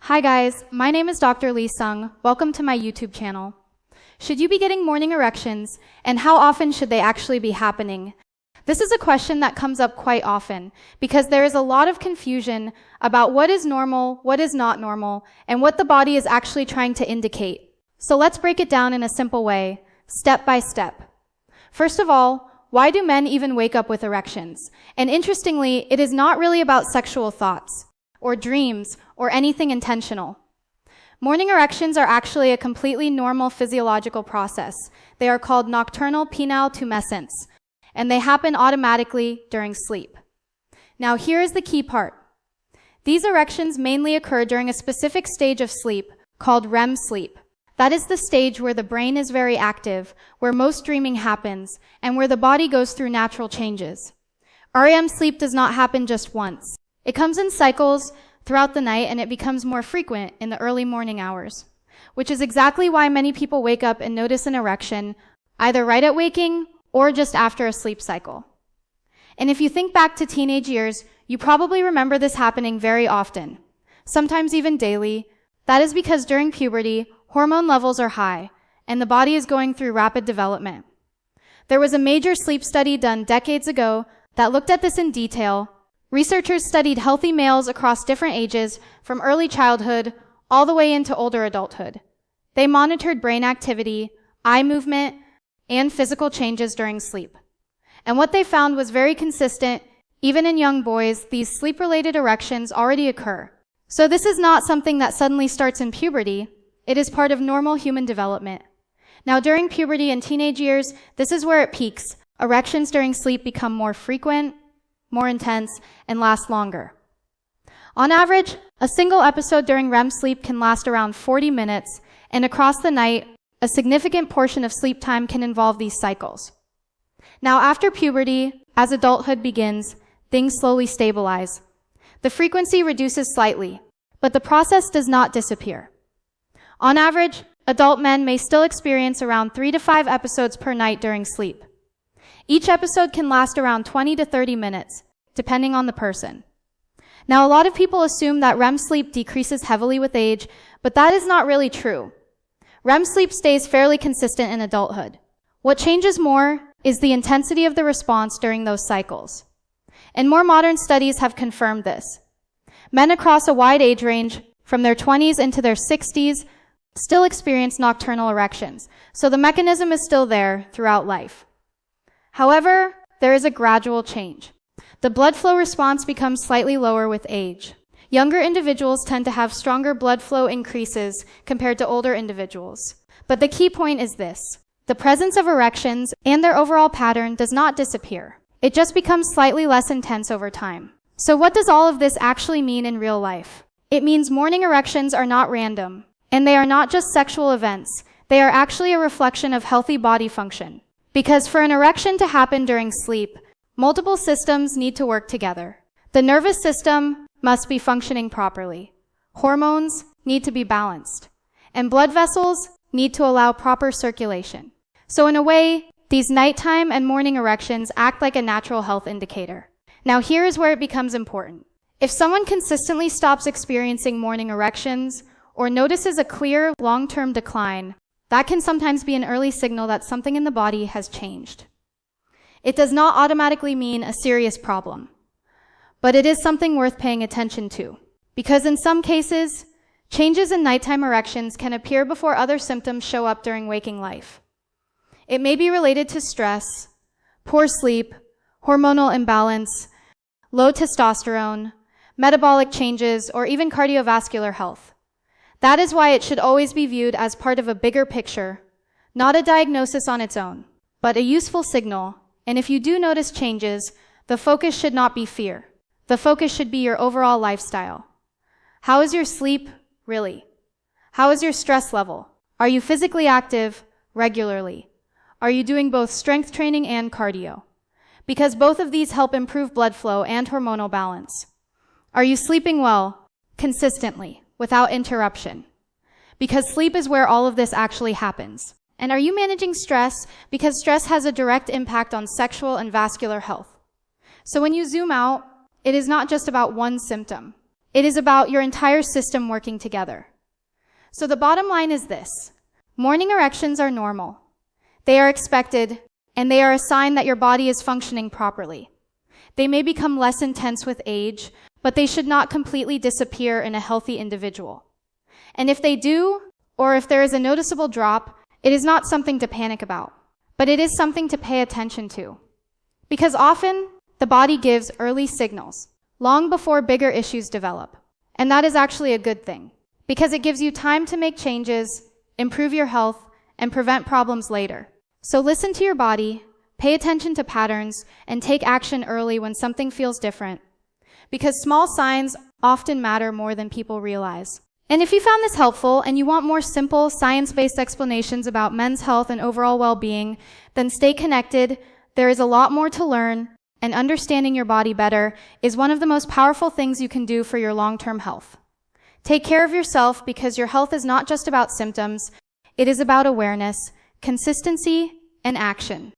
Hi guys, my name is Dr. Lee Sung. Welcome to my YouTube channel. Should you be getting morning erections, and how often should they actually be happening? This is a question that comes up quite often because there is a lot of confusion about what is normal, what is not normal, and what the body is actually trying to indicate. So let's break it down in a simple way, step by step. First of all, why do men even wake up with erections? And interestingly, it is not really about sexual thoughts, or dreams, or anything intentional. Morning erections are actually a completely normal physiological process. They are called nocturnal penile tumescence, and they happen automatically during sleep. Now here is the key part. These erections mainly occur during a specific stage of sleep called REM sleep. That is the stage where the brain is very active, where most dreaming happens, and where the body goes through natural changes. REM sleep does not happen just once. It comes in cycles throughout the night, and it becomes more frequent in the early morning hours, which is exactly why many people wake up and notice an erection either right at waking or just after a sleep cycle. And if you think back to teenage years, you probably remember this happening very often, sometimes even daily. That is because during puberty, hormone levels are high, and the body is going through rapid development. There was a major sleep study done decades ago that looked at this in detail. Researchers studied healthy males across different ages from early childhood all the way into older adulthood. They monitored brain activity, eye movement, and physical changes during sleep. And what they found was very consistent. Even in young boys, these sleep-related erections already occur. So this is not something that suddenly starts in puberty. It is part of normal human development. Now during puberty and teenage years, this is where it peaks. Erections during sleep become more frequent, more intense, and last longer. On average, a single episode during REM sleep can last around 40 minutes, and across the night, a significant portion of sleep time can involve these cycles. Now after puberty, as adulthood begins, things slowly stabilize. The frequency reduces slightly, but the process does not disappear. On average, adult men may still experience around 3 to 5 episodes per night during sleep. Each episode can last around 20 to 30 minutes, depending on the person. Now, a lot of people assume that REM sleep decreases heavily with age, but that is not really true. REM sleep stays fairly consistent in adulthood. What changes more is the intensity of the response during those cycles. And more modern studies have confirmed this. Men across a wide age range, from their 20s into their 60s, still experience nocturnal erections, so the mechanism is still there throughout life. However, there is a gradual change. The blood flow response becomes slightly lower with age. Younger individuals tend to have stronger blood flow increases compared to older individuals. But the key point is this: the presence of erections and their overall pattern does not disappear. It just becomes slightly less intense over time. So what does all of this actually mean in real life? It means morning erections are not random, and they are not just sexual events. They are actually a reflection of healthy body function. Because for an erection to happen during sleep, multiple systems need to work together. The nervous system must be functioning properly. Hormones need to be balanced. And blood vessels need to allow proper circulation. So in a way, these nighttime and morning erections act like a natural health indicator. Now here is where it becomes important. If someone consistently stops experiencing morning erections or notices a clear long-term decline, that can sometimes be an early signal that something in the body has changed. It does not automatically mean a serious problem, but it is something worth paying attention to, because in some cases, changes in nighttime erections can appear before other symptoms show up during waking life. It may be related to stress, poor sleep, hormonal imbalance, low testosterone, metabolic changes, or even cardiovascular health. That is why it should always be viewed as part of a bigger picture, not a diagnosis on its own, but a useful signal. And if you do notice changes, the focus should not be fear. The focus should be your overall lifestyle. How is your sleep, really? How is your stress level? Are you physically active regularly? Are you doing both strength training and cardio? Because both of these help improve blood flow and hormonal balance. Are you sleeping well, consistently, without interruption? Because sleep is where all of this actually happens. And are you managing stress? Because stress has a direct impact on sexual and vascular health. So when you zoom out, it is not just about one symptom. It is about your entire system working together. So the bottom line is this: morning erections are normal. They are expected, and they are a sign that your body is functioning properly. They may become less intense with age, but they should not completely disappear in a healthy individual. And if they do, or if there is a noticeable drop, it is not something to panic about, but it is something to pay attention to. Because often, the body gives early signals, long before bigger issues develop. And that is actually a good thing, because it gives you time to make changes, improve your health, and prevent problems later. So listen to your body, pay attention to patterns, and take action early when something feels different, because small signs often matter more than people realize. And if you found this helpful and you want more simple, science-based explanations about men's health and overall well-being, then stay connected. There is a lot more to learn, and understanding your body better is one of the most powerful things you can do for your long-term health. Take care of yourself, because your health is not just about symptoms. It is about awareness, consistency, and action.